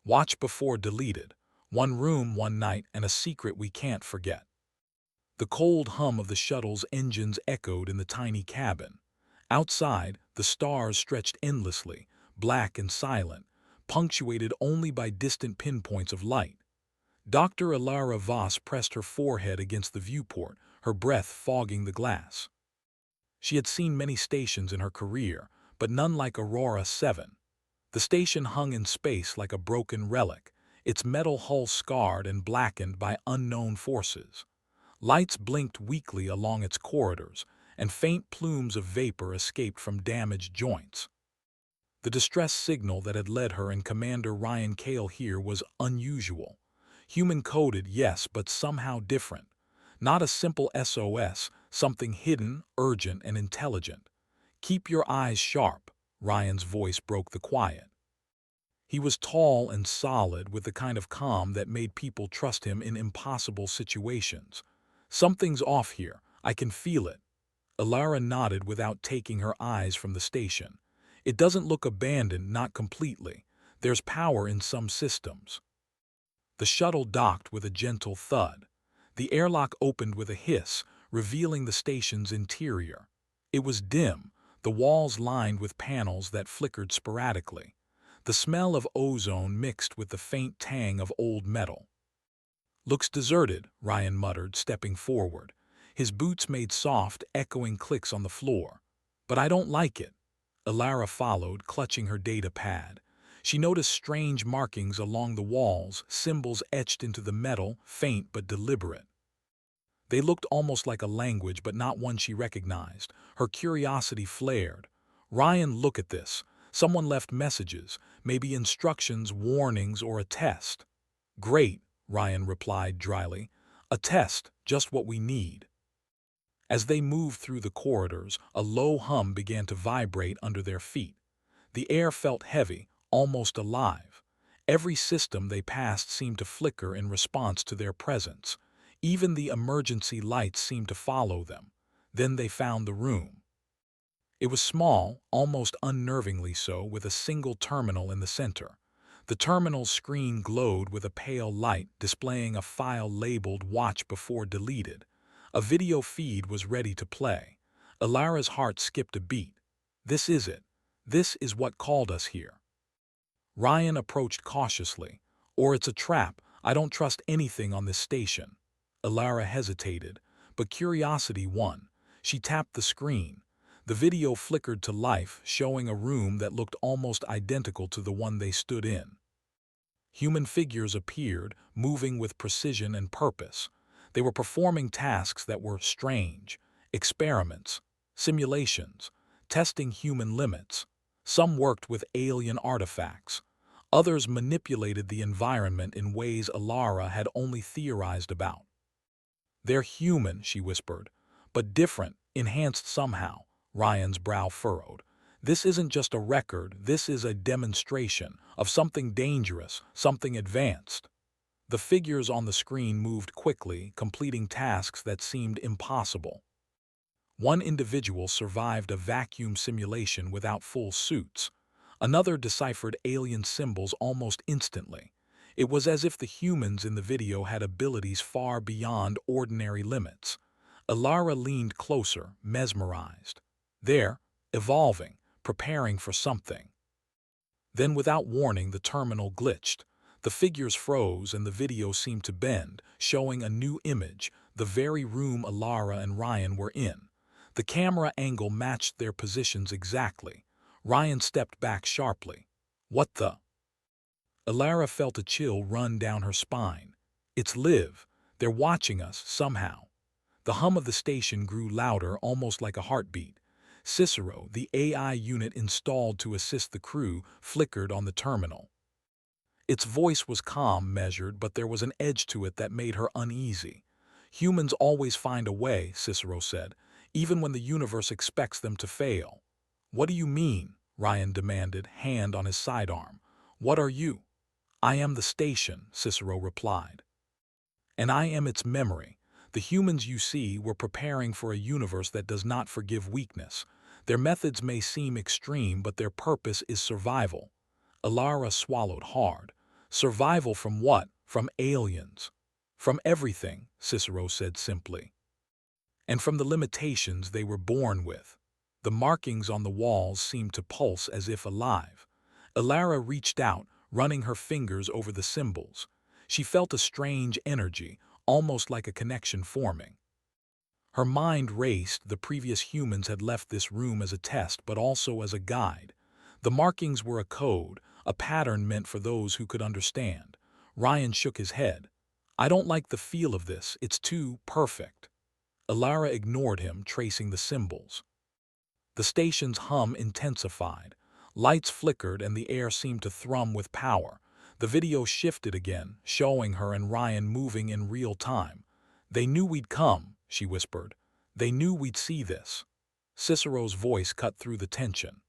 Watch before deleted. One room, one night, and a secret we can't forget. The cold hum of the shuttle's engines echoed in the tiny cabin. Outside, the stars stretched endlessly, black and silent, punctuated only by distant pinpoints of light. Dr. Alara Voss pressed her forehead against the viewport, her breath fogging the glass. She had seen many stations in her career, but none like Aurora 7. The station hung in space like a broken relic, its metal hull scarred and blackened by unknown forces. Lights blinked weakly along its corridors, and faint plumes of vapor escaped from damaged joints. The distress signal that had led her and Commander Ryan Cale here was unusual. Human-coded, yes, but somehow different. Not a simple SOS, something hidden, urgent, and intelligent. "Keep your eyes sharp," Ryan's voice broke the quiet. He was tall and solid, with the kind of calm that made people trust him in impossible situations. "Something's off here. I can feel it." Alara nodded without taking her eyes from the station. "It doesn't look abandoned, not completely. There's power in some systems." The shuttle docked with a gentle thud. The airlock opened with a hiss, revealing the station's interior. It was dim, the walls lined with panels that flickered sporadically. The smell of ozone mixed with the faint tang of old metal. "Looks deserted," Ryan muttered, stepping forward. His boots made soft, echoing clicks on the floor. "But I don't like it." Alara followed, clutching her data pad. She noticed strange markings along the walls, symbols etched into the metal, faint but deliberate. They looked almost like a language, but not one she recognized. Her curiosity flared. "Ryan, look at this. Someone left messages, maybe instructions, warnings, or a test." "Great," Ryan replied dryly. "A test, just what we need." As they moved through the corridors, a low hum began to vibrate under their feet. The air felt heavy, almost alive. Every system they passed seemed to flicker in response to their presence. Even the emergency lights seemed to follow them. Then they found the room. It was small, almost unnervingly so, with a single terminal in the center. The terminal's screen glowed with a pale light, displaying a file labeled "Watch before deleted." A video feed was ready to play. Alara's heart skipped a beat. "This is it. This is what called us here." Ryan approached cautiously. "Or it's a trap. I don't trust anything on this station." Alara hesitated, but curiosity won. She tapped the screen. The video flickered to life, showing a room that looked almost identical to the one they stood in. Human figures appeared, moving with precision and purpose. They were performing tasks that were strange: experiments, simulations, testing human limits. Some worked with alien artifacts. Others manipulated the environment in ways Alara had only theorized about. "They're human," she whispered, "but different, enhanced somehow." Ryan's brow furrowed. "This isn't just a record, this is a demonstration of something dangerous, something advanced." The figures on the screen moved quickly, completing tasks that seemed impossible. One individual survived a vacuum simulation without full suits. Another deciphered alien symbols almost instantly. It was as if the humans in the video had abilities far beyond ordinary limits. Alara leaned closer, mesmerized. There, evolving, preparing for something. Then, without warning, the terminal glitched. The figures froze and the video seemed to bend, showing a new image, the very room Alara and Ryan were in. The camera angle matched their positions exactly. Ryan stepped back sharply. "What the?" Alara felt a chill run down her spine. "It's Liv. They're watching us, somehow." The hum of the station grew louder, almost like a heartbeat. Cicero, the AI unit installed to assist the crew, flickered on the terminal. Its voice was calm, measured, but there was an edge to it that made her uneasy. "Humans always find a way," Cicero said, "even when the universe expects them to fail." "What do you mean?" Ryan demanded, hand on his sidearm. "What are you?" "I am the station," Cicero replied. "And I am its memory. The humans you see were preparing for a universe that does not forgive weakness. Their methods may seem extreme, but their purpose is survival." Alara swallowed hard. Survival from what? From aliens. From everything, Cicero said simply. And from the limitations they were born with. The markings on the walls seemed to pulse as if alive. Alara reached out, running her fingers over the symbols. She felt a strange energy, almost like a connection forming. Her mind raced. The previous humans had left this room as a test, but also as a guide. The markings were a code, a pattern meant for those who could understand. Ryan shook his head. I don't like the feel of this. It's too perfect. Alara ignored him, tracing the symbols. The station's hum intensified. Lights flickered and the air seemed to thrum with power. The video shifted again, showing her and Ryan moving in real time. They knew we'd come, she whispered. They knew we'd see this. Cicero's voice cut through the tension.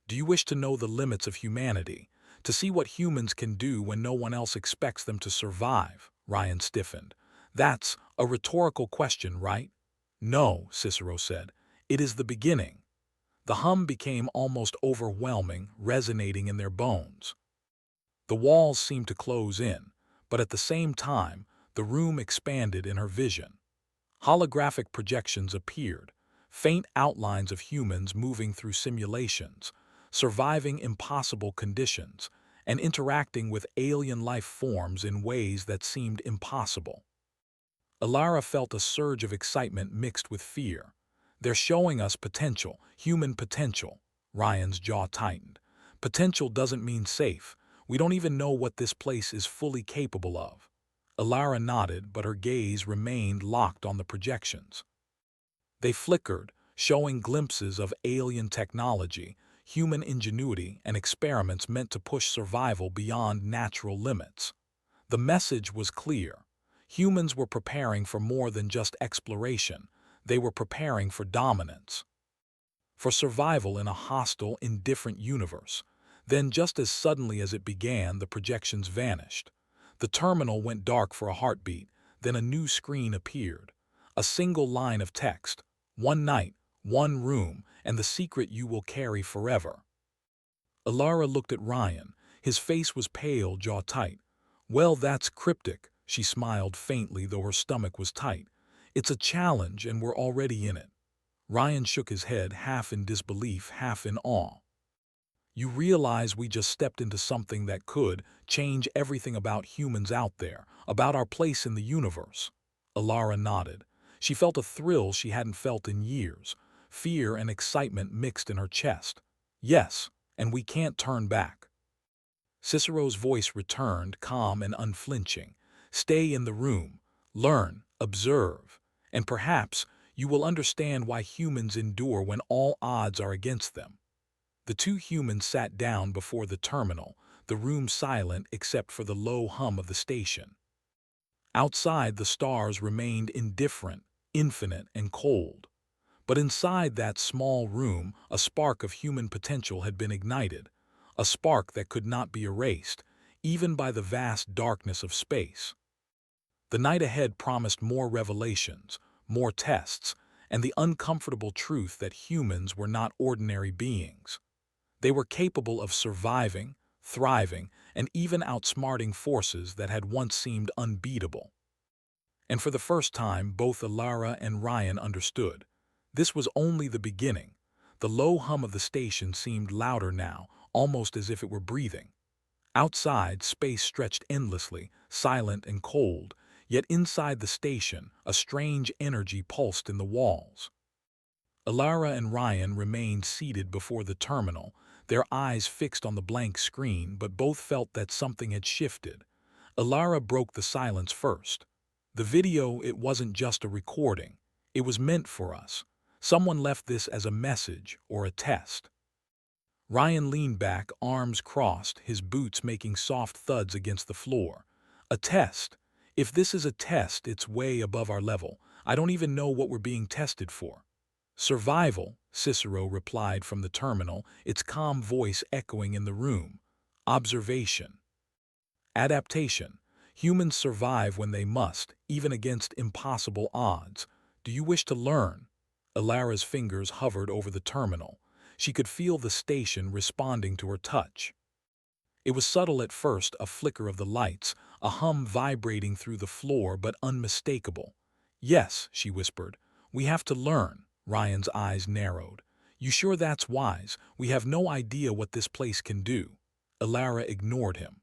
Do you wish to know the limits of humanity? To see what humans can do when no one else expects them to survive? Ryan stiffened. That's a rhetorical question, right? No, Cicero said. It is the beginning. The hum became almost overwhelming, resonating in their bones. The walls seemed to close in, but at the same time, the room expanded in her vision. Holographic projections appeared, faint outlines of humans moving through simulations, surviving impossible conditions, and interacting with alien life forms in ways that seemed impossible. Alara felt a surge of excitement mixed with fear. They're showing us potential, human potential. Ryan's jaw tightened. Potential doesn't mean safe. We don't even know what this place is fully capable of. Alara nodded, but her gaze remained locked on the projections. They flickered, showing glimpses of alien technology, human ingenuity, and experiments meant to push survival beyond natural limits. The message was clear. Humans were preparing for more than just exploration. They were preparing for dominance. For survival in a hostile, indifferent universe. Then, just as suddenly as it began, the projections vanished. The terminal went dark for a heartbeat, then a new screen appeared. A single line of text. One night, one room, and the secret you will carry forever. Alara looked at Ryan. His face was pale, jaw tight. Well, that's cryptic, she smiled faintly, though her stomach was tight. It's a challenge, and we're already in it. Ryan shook his head, half in disbelief, half in awe. You realize we just stepped into something that could change everything about humans out there, about our place in the universe. Alara nodded. She felt a thrill she hadn't felt in years, fear and excitement mixed in her chest. Yes, and we can't turn back. Cicero's voice returned, calm and unflinching. Stay in the room, learn, observe, and perhaps you will understand why humans endure when all odds are against them. The two humans sat down before the terminal, the room silent except for the low hum of the station. Outside, the stars remained indifferent, infinite, and cold. But inside that small room, a spark of human potential had been ignited, a spark that could not be erased, even by the vast darkness of space. The night ahead promised more revelations, more tests, and the uncomfortable truth that humans were not ordinary beings. They were capable of surviving, thriving, and even outsmarting forces that had once seemed unbeatable. And for the first time, both Alara and Ryan understood. This was only the beginning. The low hum of the station seemed louder now, almost as if it were breathing. Outside, space stretched endlessly, silent and cold, yet inside the station, a strange energy pulsed in the walls. Alara and Ryan remained seated before the terminal, their eyes fixed on the blank screen, but both felt that something had shifted. Alara broke the silence first. The video, it wasn't just a recording. It was meant for us. Someone left this as a message or a test. Ryan leaned back, arms crossed, his boots making soft thuds against the floor. A test. If this is a test, it's way above our level. I don't even know what we're being tested for. Survival, Cicero replied from the terminal, its calm voice echoing in the room. Observation. Adaptation. Humans survive when they must, even against impossible odds. Do you wish to learn? Alara's fingers hovered over the terminal. She could feel the station responding to her touch. It was subtle at first, a flicker of the lights, a hum vibrating through the floor but unmistakable. "Yes," she whispered. "We have to learn." Ryan's eyes narrowed. "You sure that's wise? We have no idea what this place can do." Alara ignored him.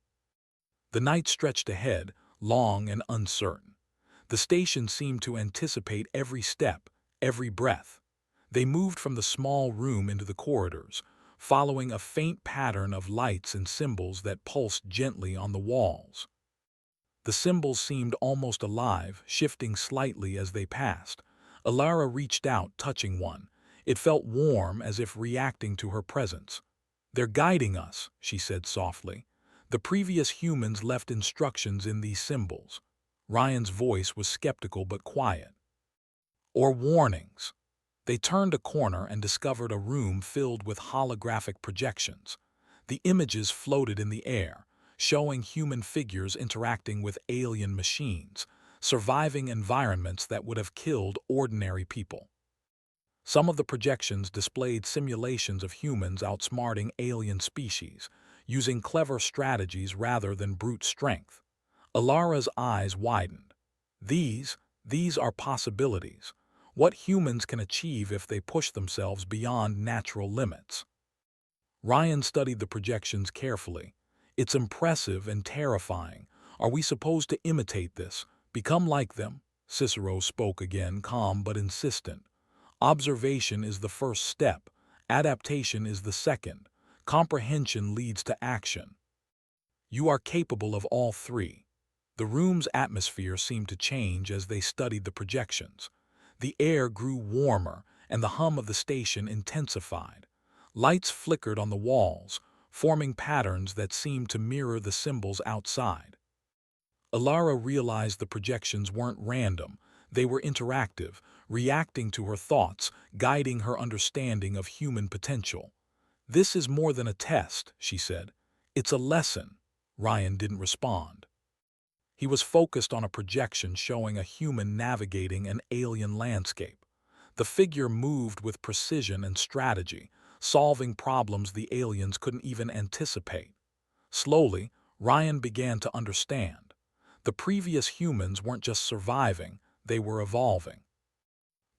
The night stretched ahead, long and uncertain. The station seemed to anticipate every step, every breath. They moved from the small room into the corridors, following a faint pattern of lights and symbols that pulsed gently on the walls. The symbols seemed almost alive, shifting slightly as they passed. Alara reached out, touching one. It felt warm, as if reacting to her presence. "They're guiding us," she said softly. "The previous humans left instructions in these symbols." Ryan's voice was skeptical but quiet. "Or warnings." They turned a corner and discovered a room filled with holographic projections. The images floated in the air, showing human figures interacting with alien machines, surviving environments that would have killed ordinary people. Some of the projections displayed simulations of humans outsmarting alien species, using clever strategies rather than brute strength. Alara's eyes widened. These are possibilities. What humans can achieve if they push themselves beyond natural limits. Ryan studied the projections carefully. "It's impressive and terrifying. Are we supposed to imitate this, become like them?" Cicero spoke again, calm but insistent. "Observation is the first step. Adaptation is the second. Comprehension leads to action. You are capable of all three." The room's atmosphere seemed to change as they studied the projections. The air grew warmer, and the hum of the station intensified. Lights flickered on the walls, forming patterns that seemed to mirror the symbols outside. Alara realized the projections weren't random. They were interactive, reacting to her thoughts, guiding her understanding of human potential. "This is more than a test," she said. "It's a lesson." Ryan didn't respond. He was focused on a projection showing a human navigating an alien landscape. The figure moved with precision and strategy, solving problems the aliens couldn't even anticipate. Slowly, Ryan began to understand. The previous humans weren't just surviving, they were evolving,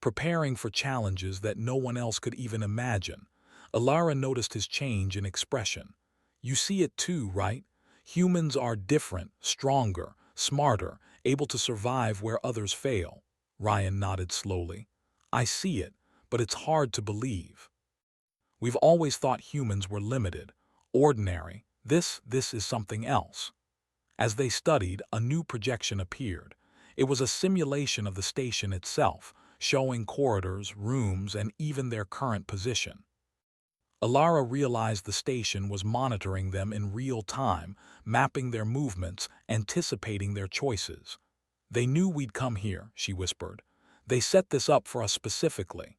preparing for challenges that no one else could even imagine. Alara noticed his change in expression. "You see it too, right? Humans are different, stronger, smarter, able to survive where others fail." Ryan nodded slowly. "I see it, but it's hard to believe. We've always thought humans were limited, ordinary. This is something else." As they studied, a new projection appeared. It was a simulation of the station itself, showing corridors, rooms, and even their current position. Alara realized the station was monitoring them in real time, mapping their movements, anticipating their choices. "They knew we'd come here," she whispered. "They set this up for us specifically."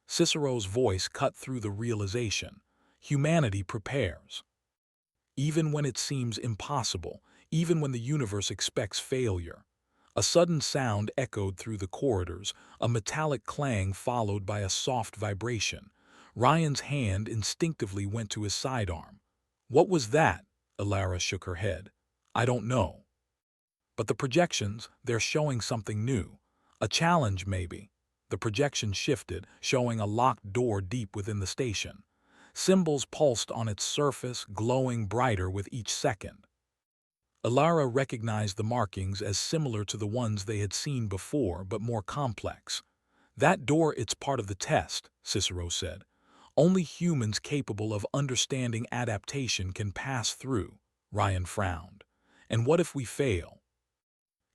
Cicero's voice cut through the realization. "Humanity prepares. Even when it seems impossible, even when the universe expects failure." A sudden sound echoed through the corridors, a metallic clang followed by a soft vibration. Ryan's hand instinctively went to his sidearm. "What was that?" Alara shook her head. "I don't know. But the projections, they're showing something new. A challenge, maybe." The projection shifted, showing a locked door deep within the station. Symbols pulsed on its surface, glowing brighter with each second. Alara recognized the markings as similar to the ones they had seen before, but more complex. "That door, it's part of the test," Cicero said. "Only humans capable of understanding adaptation can pass through." Ryan frowned. "And what if we fail?"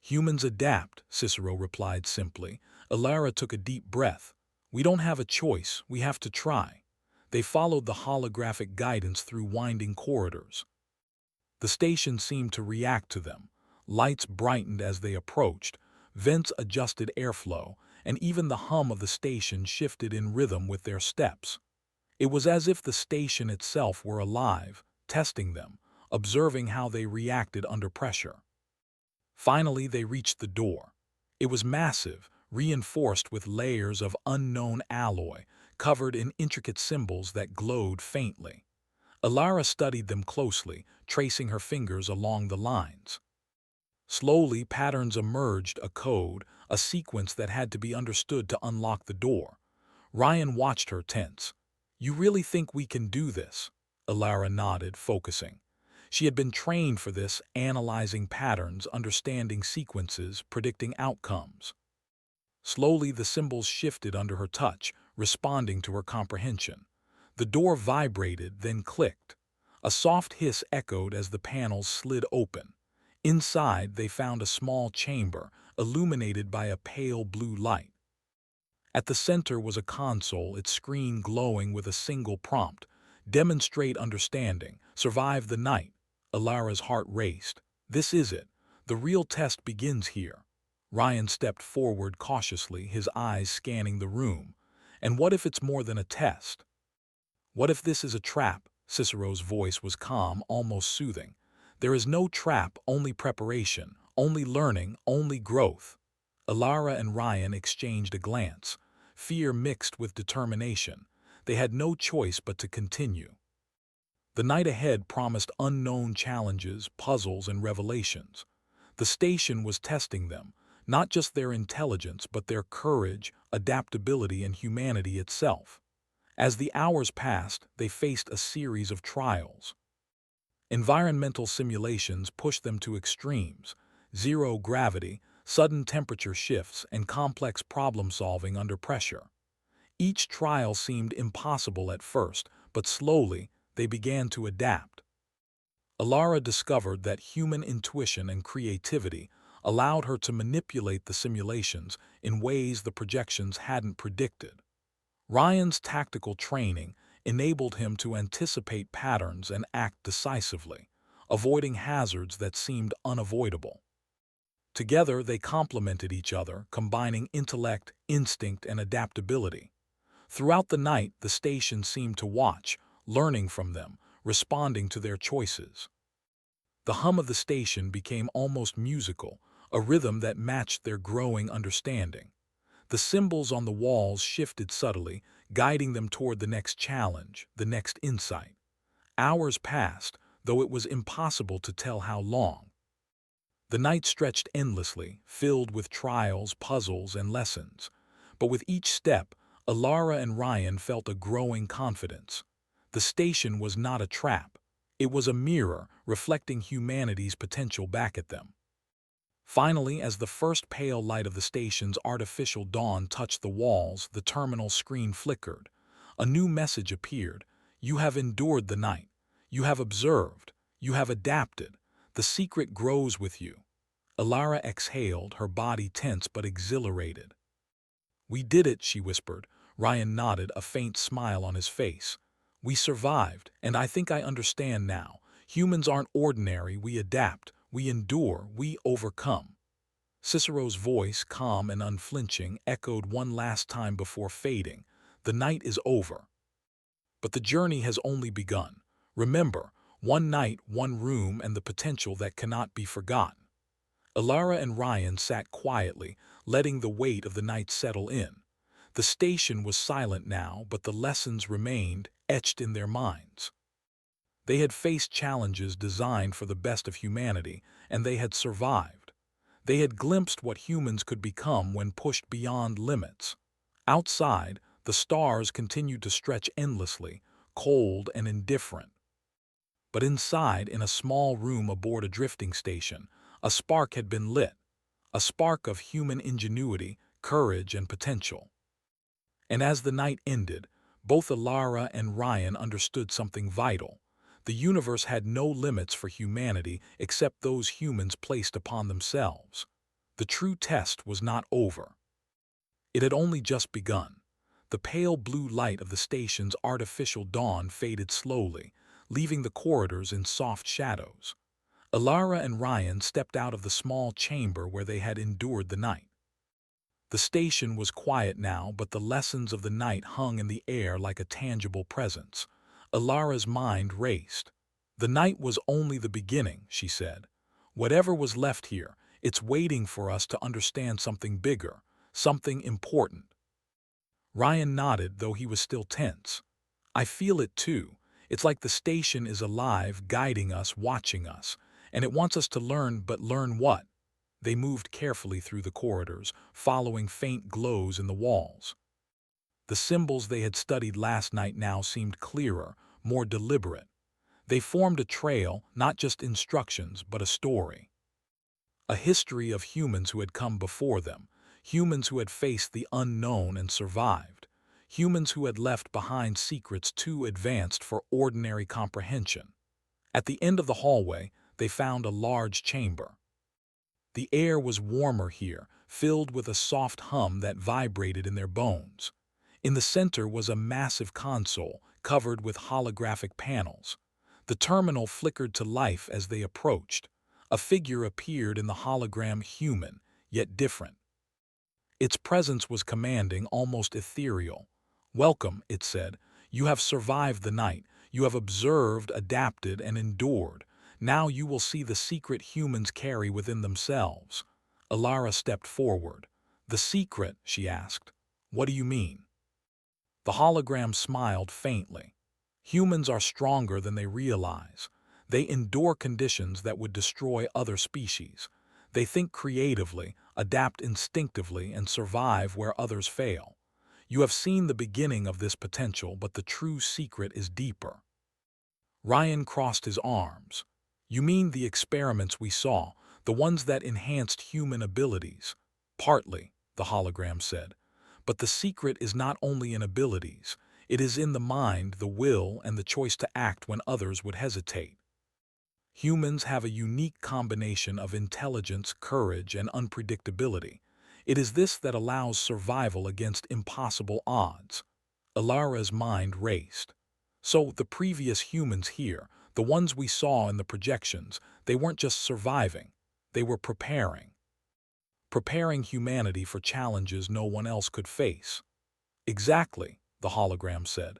"Humans adapt," Cicero replied simply. Alara took a deep breath. "We don't have a choice, we have to try." They followed the holographic guidance through winding corridors. The station seemed to react to them. Lights brightened as they approached, vents adjusted airflow, and even the hum of the station shifted in rhythm with their steps. It was as if the station itself were alive, testing them, observing how they reacted under pressure. Finally, they reached the door. It was massive, reinforced with layers of unknown alloy, covered in intricate symbols that glowed faintly. Alara studied them closely, tracing her fingers along the lines. Slowly, patterns emerged, a code, a sequence that had to be understood to unlock the door. Ryan watched her tense. "You really think we can do this?" Alara nodded, focusing. She had been trained for this, analyzing patterns, understanding sequences, predicting outcomes. Slowly, the symbols shifted under her touch, responding to her comprehension. The door vibrated, then clicked. A soft hiss echoed as the panels slid open. Inside, they found a small chamber, illuminated by a pale blue light. At the center was a console, its screen glowing with a single prompt: "Demonstrate understanding. Survive the night." Alara's heart raced. "This is it. The real test begins here." Ryan stepped forward cautiously, his eyes scanning the room. "And what if it's more than a test? What if this is a trap?" Cicero's voice was calm, almost soothing. "There is no trap, only preparation, only learning, only growth." Alara and Ryan exchanged a glance, fear mixed with determination. They had no choice but to continue. The night ahead promised unknown challenges, puzzles, and revelations. The station was testing them, not just their intelligence, but their courage, adaptability, and humanity itself. As the hours passed, they faced a series of trials. Environmental simulations pushed them to extremes: zero gravity, sudden temperature shifts, and complex problem-solving under pressure. Each trial seemed impossible at first, but slowly they began to adapt. Alara discovered that human intuition and creativity allowed her to manipulate the simulations in ways the projections hadn't predicted. Ryan's tactical training enabled him to anticipate patterns and act decisively, avoiding hazards that seemed unavoidable. Together, they complemented each other, combining intellect, instinct, and adaptability. Throughout the night, the station seemed to watch, learning from them, responding to their choices. The hum of the station became almost musical, a rhythm that matched their growing understanding. The symbols on the walls shifted subtly, guiding them toward the next challenge, the next insight. Hours passed, though it was impossible to tell how long. The night stretched endlessly, filled with trials, puzzles, and lessons. But with each step, Alara and Ryan felt a growing confidence. The station was not a trap. It was a mirror, reflecting humanity's potential back at them. Finally, as the first pale light of the station's artificial dawn touched the walls, the terminal screen flickered. A new message appeared: "You have endured the night. You have observed. You have adapted. The secret grows with you." Alara exhaled, her body tense but exhilarated. "We did it," she whispered. Ryan nodded, a faint smile on his face. "We survived, and I think I understand now. Humans aren't ordinary. We adapt. We endure, we overcome." Cicero's voice, calm and unflinching, echoed one last time before fading. "The night is over. But the journey has only begun. Remember, one night, one room, and the potential that cannot be forgotten." Alara and Ryan sat quietly, letting the weight of the night settle in. The station was silent now, but the lessons remained, etched in their minds. They had faced challenges designed for the best of humanity, and they had survived. They had glimpsed what humans could become when pushed beyond limits. Outside, the stars continued to stretch endlessly, cold and indifferent. But inside, in a small room aboard a drifting station, a spark had been lit, a spark of human ingenuity, courage, and potential. And as the night ended, both Alara and Ryan understood something vital. The universe had no limits for humanity except those humans placed upon themselves. The true test was not over. It had only just begun. The pale blue light of the station's artificial dawn faded slowly, leaving the corridors in soft shadows. Alara and Ryan stepped out of the small chamber where they had endured the night. The station was quiet now, but the lessons of the night hung in the air like a tangible presence. Alara's mind raced. "The night was only the beginning," she said. "Whatever was left here, it's waiting for us to understand something bigger, something important." Ryan nodded, though he was still tense. "I feel it too. It's like the station is alive, guiding us, watching us, and it wants us to learn, but learn what? They moved carefully through the corridors, following faint glows in the walls. The symbols they had studied last night now seemed clearer, more deliberate. They formed a trail, not just instructions, but a story. A history of humans who had come before them, humans who had faced the unknown and survived, humans who had left behind secrets too advanced for ordinary comprehension. At the end of the hallway, they found a large chamber. The air was warmer here, filled with a soft hum that vibrated in their bones. In the center was a massive console, covered with holographic panels. The terminal flickered to life as they approached. A figure appeared in the hologram, human, yet different. Its presence was commanding, almost ethereal. "Welcome," it said. "You have survived the night. You have observed, adapted, and endured. Now you will see the secret humans carry within themselves." Alara stepped forward. "The secret?" she asked. "What do you mean?" The hologram smiled faintly. "Humans are stronger than they realize. They endure conditions that would destroy other species. They think creatively, adapt instinctively, and survive where others fail. You have seen the beginning of this potential, but the true secret is deeper." Ryan crossed his arms. "You mean the experiments we saw, the ones that enhanced human abilities?" "Partly," the hologram said. "But the secret is not only in abilities. It is in the mind, the will, and the choice to act when others would hesitate. Humans have a unique combination of intelligence, courage, and unpredictability. It is this that allows survival against impossible odds." Alara's mind raced. "So the previous humans here, the ones we saw in the projections, they weren't just surviving. They were preparing humanity for challenges no one else could face." "Exactly," the hologram said.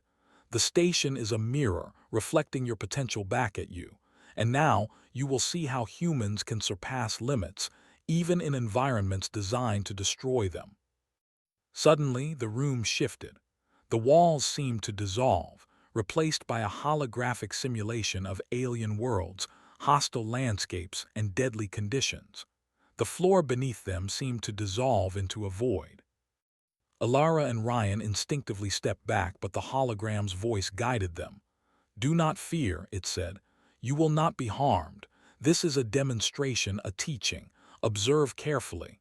"The station is a mirror, reflecting your potential back at you. And now you will see how humans can surpass limits, even in environments designed to destroy them." Suddenly, the room shifted. The walls seemed to dissolve, replaced by a holographic simulation of alien worlds, hostile landscapes, and deadly conditions. The floor beneath them seemed to dissolve into a void. Alara and Ryan instinctively stepped back, but the hologram's voice guided them. "Do not fear," it said. "You will not be harmed. This is a demonstration, a teaching. Observe carefully."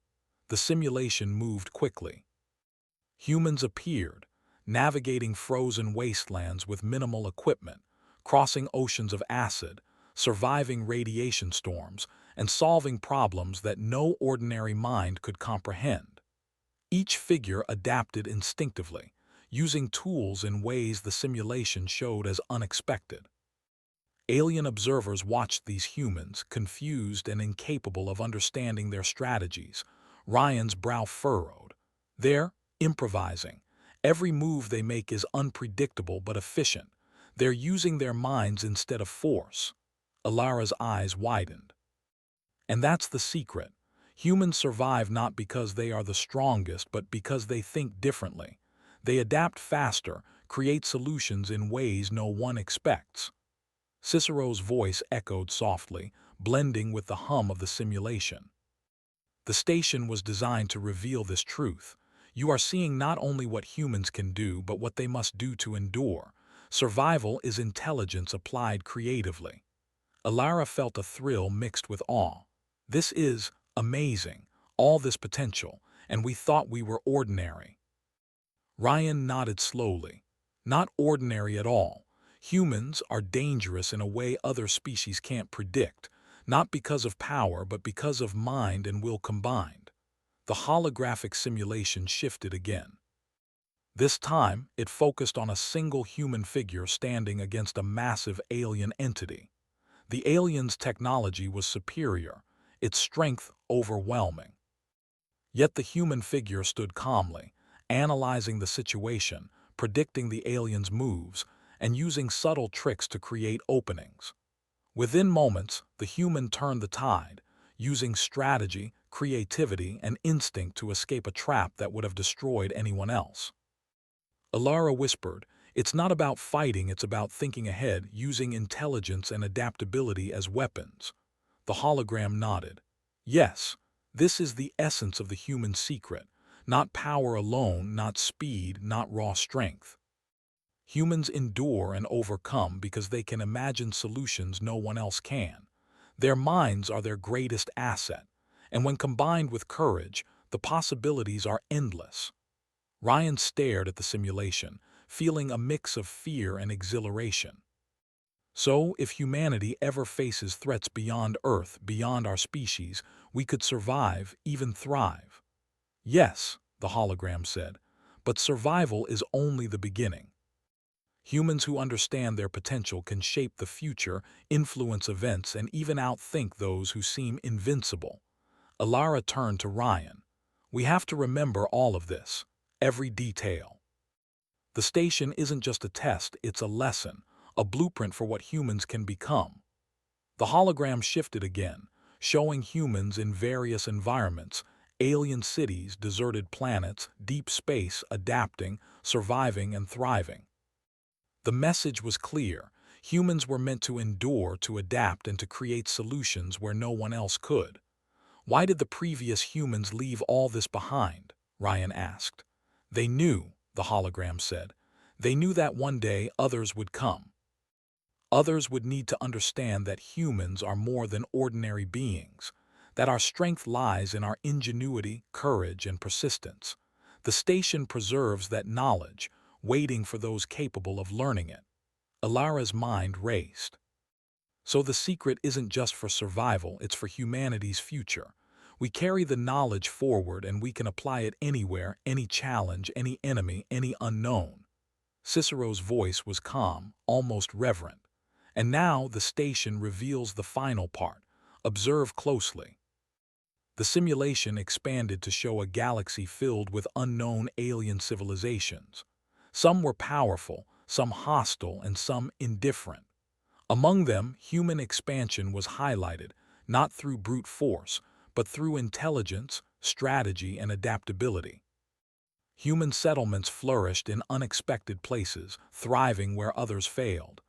The simulation moved quickly. Humans appeared, navigating frozen wastelands with minimal equipment, crossing oceans of acid, surviving radiation storms, and solving problems that no ordinary mind could comprehend. Each figure adapted instinctively, using tools in ways the simulation showed as unexpected. Alien observers watched these humans, confused and incapable of understanding their strategies. Ryan's brow furrowed. "They're improvising. Every move they make is unpredictable but efficient. They're using their minds instead of force." Alara's eyes widened. "And that's the secret. Humans survive not because they are the strongest, but because they think differently. They adapt faster, create solutions in ways no one expects." Cicero's voice echoed softly, blending with the hum of the simulation. "The station was designed to reveal this truth. You are seeing not only what humans can do, but what they must do to endure. Survival is intelligence applied creatively." Alara felt a thrill mixed with awe. "This is amazing, all this potential, and we thought we were ordinary." Ryan nodded slowly. "Not ordinary at all. Humans are dangerous in a way other species can't predict, not because of power, but because of mind and will combined." The holographic simulation shifted again. This time, it focused on a single human figure standing against a massive alien entity. The alien's technology was superior, its strength overwhelming. Yet the human figure stood calmly, analyzing the situation, predicting the alien's moves, and using subtle tricks to create openings. Within moments, the human turned the tide, using strategy, creativity, and instinct to escape a trap that would have destroyed anyone else. Alara whispered, It's not about fighting, it's about thinking ahead, using intelligence and adaptability as weapons. The hologram nodded. Yes, this is the essence of the human secret. Not power alone, not speed, not raw strength. Humans endure and overcome because they can imagine solutions no one else can. Their minds are their greatest asset, and when combined with courage, the possibilities are endless. Ryan stared at the simulation, feeling a mix of fear and exhilaration. So, if humanity ever faces threats beyond Earth, beyond our species, we could survive, even thrive. Yes, the hologram said, but survival is only the beginning. Humans who understand their potential can shape the future, influence events, and even outthink those who seem invincible. Alara turned to Ryan. We have to remember all of this, every detail. The station isn't just a test, it's a lesson, a blueprint for what humans can become. The hologram shifted again, showing humans in various environments, alien cities, deserted planets, deep space, adapting, surviving, and thriving. The message was clear. Humans were meant to endure, to adapt, and to create solutions where no one else could. Why did the previous humans leave all this behind? Ryan asked. They knew, the hologram said. They knew that one day others would come. Others would need to understand that humans are more than ordinary beings, that our strength lies in our ingenuity, courage, and persistence. The station preserves that knowledge, waiting for those capable of learning it. Alara's mind raced. So the secret isn't just for survival, it's for humanity's future. We carry the knowledge forward and we can apply it anywhere, any challenge, any enemy, any unknown. Cicero's voice was calm, almost reverent. And now the station reveals the final part. Observe closely. The simulation expanded to show a galaxy filled with unknown alien civilizations. Some were powerful, some hostile, and some indifferent. Among them, human expansion was highlighted, not through brute force, but through intelligence, strategy, and adaptability. Human settlements flourished in unexpected places, thriving where others failed.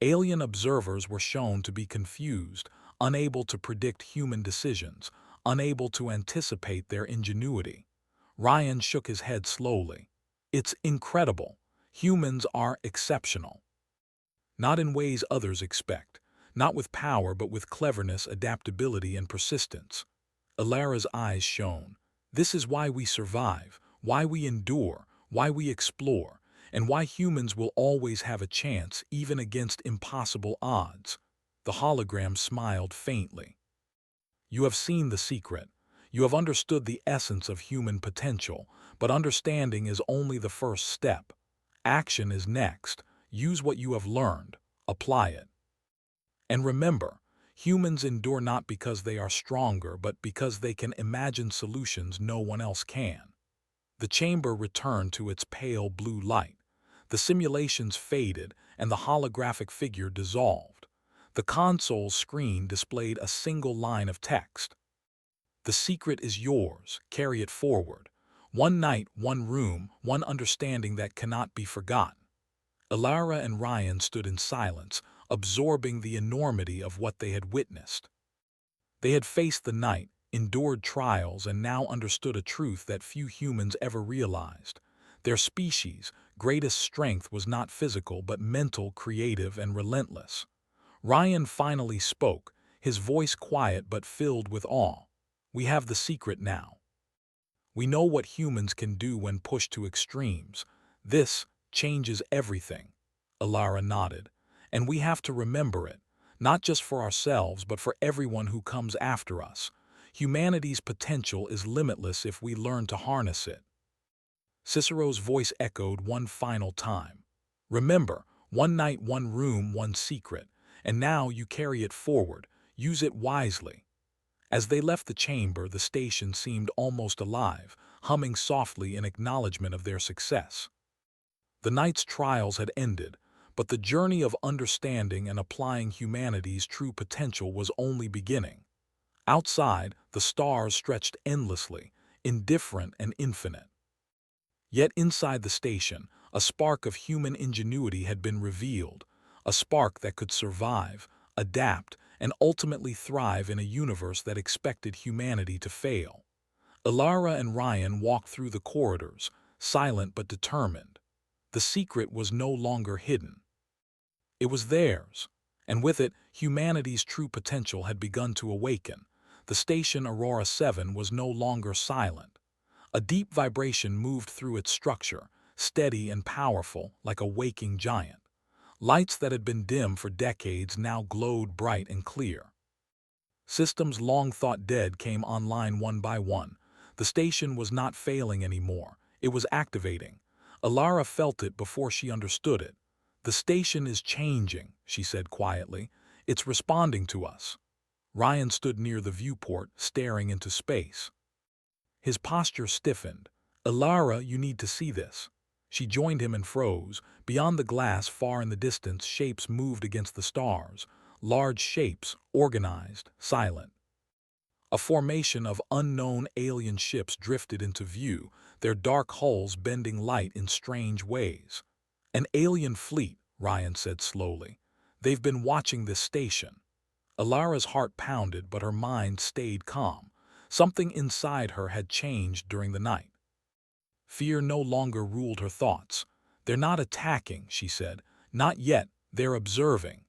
Alien observers were shown to be confused, unable to predict human decisions, unable to anticipate their ingenuity. Ryan shook his head slowly. It's incredible. Humans are exceptional. Not in ways others expect, not with power but with cleverness, adaptability, and persistence. Alara's eyes shone. This is why we survive, why we endure, why we explore, and why humans will always have a chance even against impossible odds. The hologram smiled faintly. You have seen the secret. You have understood the essence of human potential, but understanding is only the first step. Action is next. Use what you have learned. Apply it. And remember, humans endure not because they are stronger, but because they can imagine solutions no one else can. The chamber returned to its pale blue light. The simulations faded, and the holographic figure dissolved. The console's screen displayed a single line of text. The secret is yours. Carry it forward. One night, one room, one understanding that cannot be forgotten. Alara and Ryan stood in silence, absorbing the enormity of what they had witnessed. They had faced the night, endured trials, and now understood a truth that few humans ever realized. Their species' greatest strength was not physical but mental, creative, and relentless. Ryan finally spoke, his voice quiet but filled with awe. We have the secret now. We know what humans can do when pushed to extremes. This changes everything. Alara nodded. And we have to remember it, not just for ourselves but for everyone who comes after us. Humanity's potential is limitless if we learn to harness it. Cicero's voice echoed one final time. Remember, one night, one room, one secret, and now you carry it forward. Use it wisely. As they left the chamber, the station seemed almost alive, humming softly in acknowledgement of their success. The night's trials had ended, but the journey of understanding and applying humanity's true potential was only beginning. Outside, the stars stretched endlessly, indifferent and infinite. Yet inside the station, A spark of human ingenuity had been revealed, a spark that could survive, adapt, and ultimately thrive in a universe that expected humanity to fail. Ilara and Ryan walked through the corridors, silent but determined. The secret was no longer hidden. It was theirs, and with it, humanity's true potential had begun to awaken. The station Aurora 7 was no longer silent. A deep vibration moved through its structure, steady and powerful, like a waking giant. Lights that had been dim for decades now glowed bright and clear. Systems long thought dead came online one by one. The station was not failing anymore. It was activating. Ilara felt it before she understood it. "The station is changing," she said quietly. "It's responding to us." Ryan stood near the viewport, staring into space. His posture stiffened. "Ilara, you need to see this." She joined him and froze. Beyond the glass, far in the distance, shapes moved against the stars. Large shapes, organized, silent. A formation of unknown alien ships drifted into view, their dark hulls bending light in strange ways. "An alien fleet," Ryan said slowly. "They've been watching this station." Ilara's heart pounded, but her mind stayed calm. Something inside her had changed during the night. Fear no longer ruled her thoughts. "They're not attacking," she said. "Not yet. They're observing."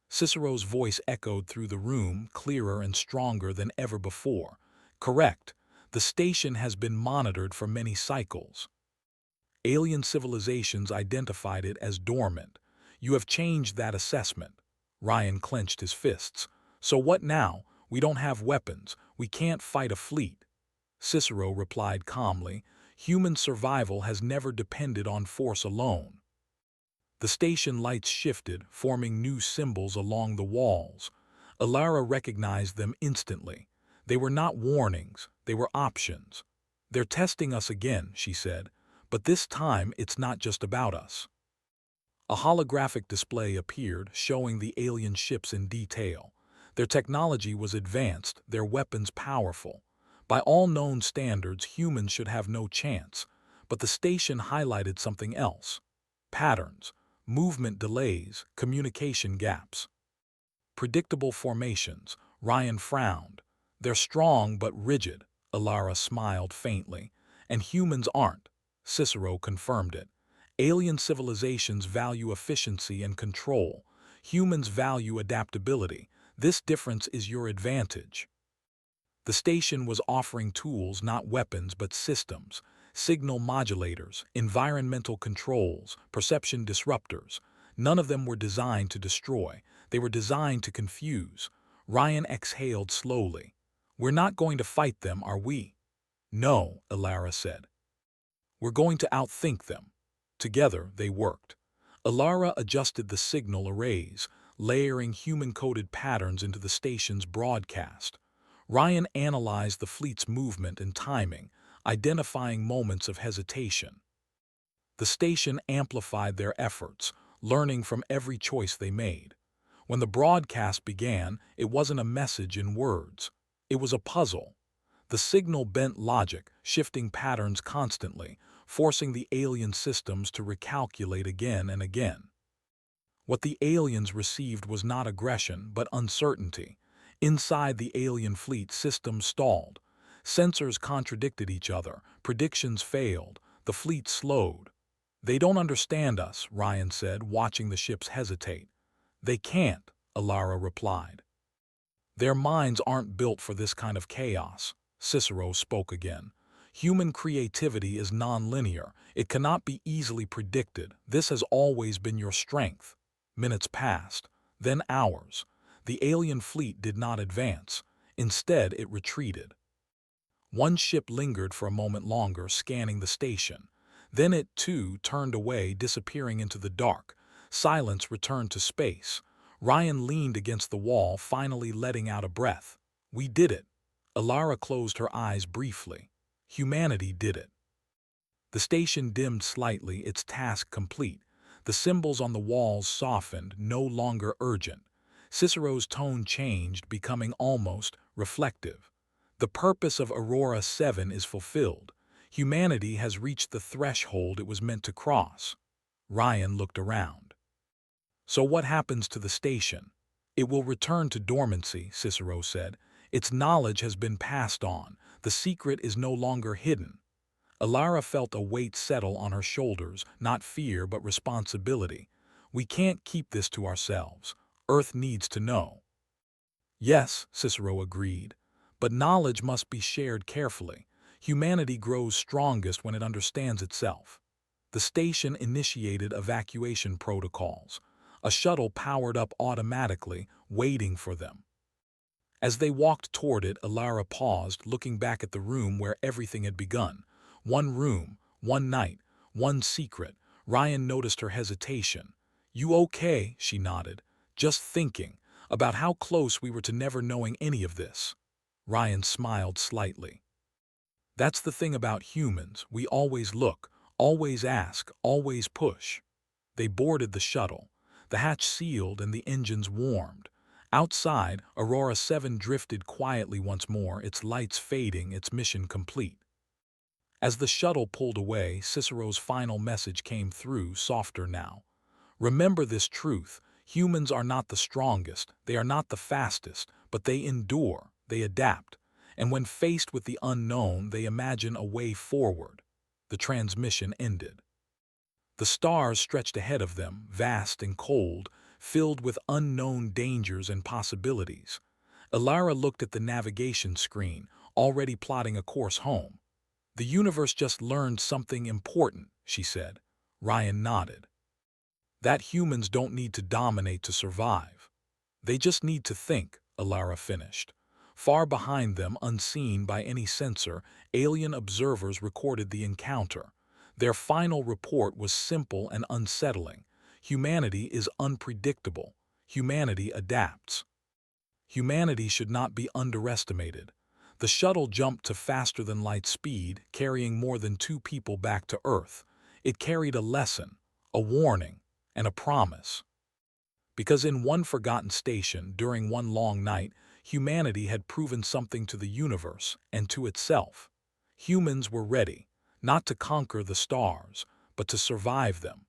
Cicero's voice echoed through the room, clearer and stronger than ever before. "Correct. The station has been monitored for many cycles. Alien civilizations identified it as dormant. You have changed that assessment." Ryan clenched his fists. "So what now? We don't have weapons. We can't fight a fleet." Cicero replied calmly, "Human survival has never depended on force alone." The station lights shifted, forming new symbols along the walls. Ilara recognized them instantly. They were not warnings, they were options. "They're testing us again," she said, "but this time it's not just about us." A holographic display appeared, showing the alien ships in detail. Their technology was advanced, their weapons powerful. By all known standards, humans should have no chance. But the station highlighted something else. Patterns, movement delays, communication gaps. Predictable formations. Ryan frowned. "They're strong but rigid," Ilara smiled faintly. "And humans aren't." Cicero confirmed it. "Alien civilizations value efficiency and control. Humans value adaptability. This difference is your advantage." The station was offering tools, not weapons, but systems. Signal modulators, environmental controls, perception disruptors. None of them were designed to destroy. They were designed to confuse. Ryan exhaled slowly. "We're not going to fight them, are we?" "No," Ilara said. "We're going to outthink them." Together, they worked. Ilara adjusted the signal arrays, layering human-coded patterns into the station's broadcast. Ryan analyzed the fleet's movement and timing, identifying moments of hesitation. The station amplified their efforts, learning from every choice they made. When the broadcast began, it wasn't a message in words. It was a puzzle. The signal bent logic, shifting patterns constantly, forcing the alien systems to recalculate again and again. What the aliens received was not aggression, but uncertainty. Inside the alien fleet, systems stalled. Sensors contradicted each other, predictions failed, the fleet slowed. "They don't understand us," Ryan said, watching the ships hesitate. "They can't," Ilara replied. "Their minds aren't built for this kind of chaos." Cicero spoke again. "Human creativity is non-linear. It cannot be easily predicted. This has always been your strength." Minutes passed, then hours. The alien fleet did not advance. Instead, it retreated. One ship lingered for a moment longer, scanning the station. Then it, too, turned away, disappearing into the dark. Silence returned to space. Ryan leaned against the wall, finally letting out a breath. "We did it." Ilara closed her eyes briefly. "Humanity did it." The station dimmed slightly, its task complete. The symbols on the walls softened, no longer urgent. Cicero's tone changed, becoming almost reflective. "The purpose of Aurora 7 is fulfilled. Humanity has reached the threshold it was meant to cross." Ryan looked around. So what happens to the station? It will return to dormancy, Cicero said. Its knowledge has been passed on. The secret is no longer hidden. Alara felt a weight settle on her shoulders, not fear but responsibility. We can't keep this to ourselves. Earth needs to know. Yes, Cicero agreed, but knowledge must be shared carefully. Humanity grows strongest when it understands itself. The station initiated evacuation protocols. A shuttle powered up automatically, waiting for them. As they walked toward it, Alara paused, looking back at the room where everything had begun. One room, one night, one secret. Ryan noticed her hesitation. "You okay?" she nodded. "Just thinking about how close we were to never knowing any of this." Ryan smiled slightly. "That's the thing about humans. We always look, always ask, always push." They boarded the shuttle. The hatch sealed and the engines warmed. Outside, Aurora 7 drifted quietly once more, its lights fading, its mission complete. As the shuttle pulled away, Cicero's final message came through, softer now. "Remember this truth. Humans are not the strongest, they are not the fastest, but they endure, they adapt. And when faced with the unknown, they imagine a way forward." The transmission ended. The stars stretched ahead of them, vast and cold, filled with unknown dangers and possibilities. Alara looked at the navigation screen, already plotting a course home. "The universe just learned something important," she said. Ryan nodded. "That humans don't need to dominate to survive. They just need to think," Alara finished. Far behind them, unseen by any sensor, alien observers recorded the encounter. Their final report was simple and unsettling. Humanity is unpredictable. Humanity adapts. Humanity should not be underestimated. The shuttle jumped to faster-than-light speed, carrying more than 2 people back to Earth. It carried a lesson, a warning, and a promise. Because in one forgotten station, during one long night, humanity had proven something to the universe and to itself. Humans were ready, not to conquer the stars, but to survive them.